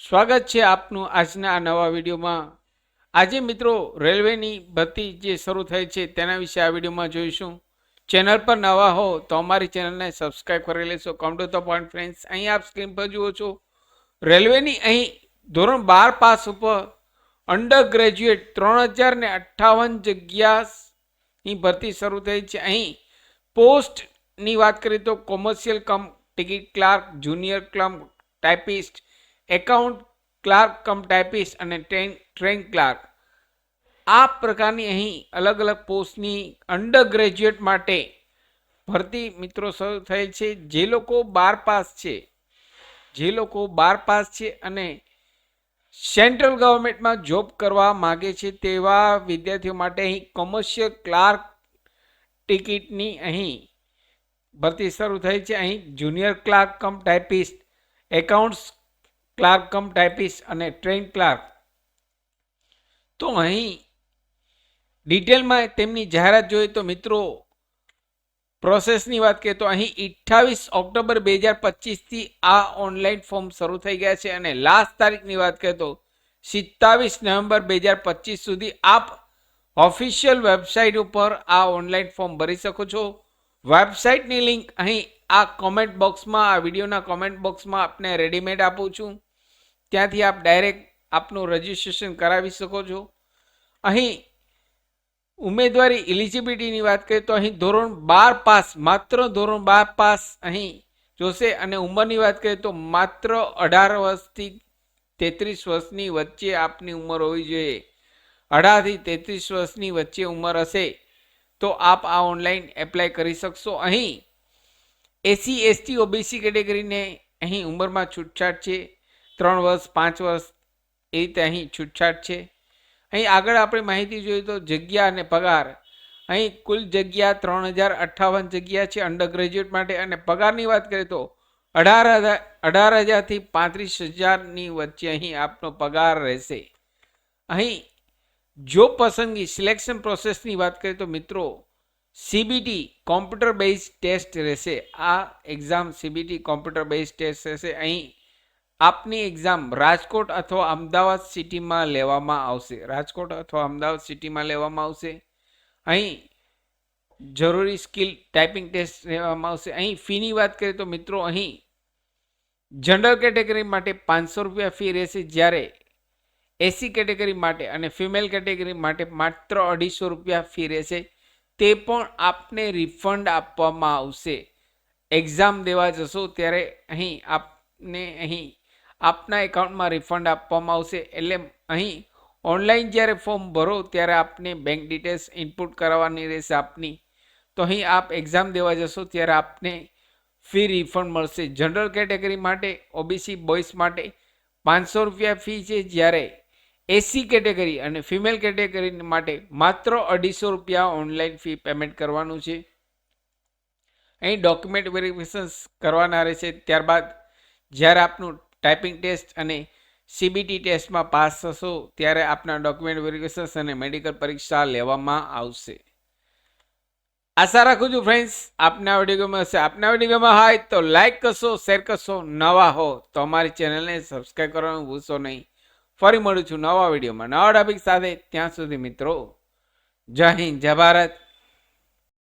સ્વાગત છે આપનું આજના આ નવા વિડીયોમાં। આજે મિત્રો રેલવેની ભરતી જે શરૂ થઈ છે તેના વિશે આ વિડીયોમાં જોઈશું। ચેનલ પર નવા હો તો અમારી ચેનલને સબસ્ક્રાઇબ કરી લેશો। Come to the point friends, અહીં આપ સ્ક્રીન પર જુઓ છો રેલવેની અહીં ધોરણ 12 પાસ ઉપર અંડર ગ્રેજ્યુએટ 3058 જગ્યાની ભરતી શરૂ થઈ છે। અહીં પોસ્ટની વાત કરીએ તો commercial cum ticket clerk, junior cum typist, account clerk cum typist અને ટ્રેન ક્લાર્ક, આ પ્રકારની અહીં અલગ અલગ પોસ્ટની અંડર ગ્રેજ્યુએટ માટે ભરતી મિત્રો શરૂ થઈ છે। જે લોકો 12 પાસ છે અને સેન્ટ્રલ ગવર્મેન્ટમાં જોબ કરવા માગે છે તેવા વિદ્યાર્થીઓ માટે અહીં કોમર્શિયલ ક્લાર્ક ટિકિટની અહીં ભરતી શરૂ થઈ છે। અહીં junior clerk cum typist, accounts clerk cum typist અને ટ્રેન ક્લાર્ક, તો અહીં ડિટેલમાં તેમની જાહેરાત જોઈએ તો મિત્રો પ્રોસેસની વાત કરીએ તો અહીં 28 ઓક્ટોબર 2025 થી આ ઓનલાઈન ફોર્મ શરૂ થઈ ગયા છે અને લાસ્ટ તારીખની વાત કરીએ તો 27 નવેમ્બર 2025 સુધી આપ ઓફિશિયલ વેબસાઇટ ઉપર આ ઓનલાઈન ફોર્મ ભરી શકો છો। વેબસાઇટની લિંક અહીં આ કોમેન્ટ બોક્સમાં, આ વિડીયોના કોમેન્ટ બોક્સમાં આપને રેડીમેડ આપું છું, ત્યાંથી આપ ડાયરેક્ટ આપનું રજિસ્ટ્રેશન કરાવી શકો છો। અહીં ઉમેદવારી એલિજિબિલિટીની વાત કરીએ તો અહીં ધોરણ 12 પાસ, માત્ર ધોરણ 12 પાસ અહીં જોશે અને ઉંમરની વાત કરીએ તો માત્ર 18 વર્ષથી 33 વર્ષની વચ્ચે આપની ઉંમર હોવી જોઈએ। 18 થી 33 વર્ષની વચ્ચે ઉંમર હશે તો આપ આ ઓનલાઈન એપ્લાય કરી શકશો। અહીં એસસી, એસટી, ઓબીસી કેટેગરીને અહીં ઉંમરમાં છૂટછાટ છે, 3 વર્ષ, 5 વર્ષ એ રીતે અહીં છૂટછાટ છે। અહીં આગળ આપણે માહિતી જોઈએ તો જગ્યા અને પગાર, અહીં કુલ જગ્યા 3058 જગ્યા છે અંડર ગ્રેજ્યુએટ માટે અને પગારની વાત કરીએ તો 18,000 થી 35,000ની વચ્ચે અહીં આપનો પગાર રહેશે। અહીં જો પસંદગી સિલેક્શન પ્રોસેસની વાત કરીએ તો મિત્રો સીબીટી કોમ્પ્યુટર બેઝ ટેસ્ટ રહેશે। આ exam CBT computer base test રહેશે। અહીં આપની એક્ઝામ રાજકોટ અથવા અમદાવાદ સિટીમાં લેવામાં આવશે। અહીં જરૂરી સ્કિલ ટાઈપિંગ ટેસ્ટ લેવામાં આવશે। અહીં ફીની વાત કરીએ તો મિત્રો અહીં જનરલ કેટેગરી માટે 500 રૂપિયા ફી રહેશે, જ્યારે એસસી કેટેગરી માટે અને ફિમેલ કેટેગરી માટે માત્ર 250 રૂપિયા ફી રહેશે। તે પણ આપને રિફંડ આપવામાં આવશે। એક્ઝામ દેવા જશો ત્યારે અહીં આપને અહીં આપના એકાઉન્ટમાં રિફંડ આપવામાં આવશે। એટલે અહીં ઓનલાઈન જ્યારે ફોર્મ ભરો ત્યારે આપને બેંક ડિટેલ્સ ઇનપુટ કરાવવાની રહેશે આપની, તો અહીં આપ એક્ઝામ દેવા જશો ત્યારે આપને ફી રિફંડ મળશે। જનરલ કેટેગરી માટે, ઓબીસી બોયઝ માટે 500 રૂપિયા ફી છે, જ્યારે એસસી કેટેગરી અને ફિમેલ કેટેગરી માટે માત્ર 250 રૂપિયા ઓનલાઈન ફી પેમેન્ટ કરવાનું છે। અહીં ડોક્યુમેન્ટ વેરિફિકેશન કરવાના રહેશે। ત્યારબાદ જ્યારે આપનું ટાઈપિંગ ટેસ્ટ અને સીબીટી ટેસ્ટમાં પાસ થશો ત્યારે આપના ડોક્યુમેન્ટ વેરિફિકેશન અને મેડિકલ પરીક્ષા લેવામાં આવશે। આશા રાખું છું ફ્રેન્ડ્સ આપને આ વિડીયો ગમ્યો હશે। આપને આ વિડીયો ગમ્યો હોય તો લાઈક કરશો, શેર કરશો, નવા હો તો અમારી ચેનલને સબસ્ક્રાઈબ કરવાનું ભૂલશો નહીં। ફરી મળું છું નવા વિડીયોમાં નવા ટોપિક સાથે। ત્યાં સુધી મિત્રો જય હિન્દ, જય ભારત।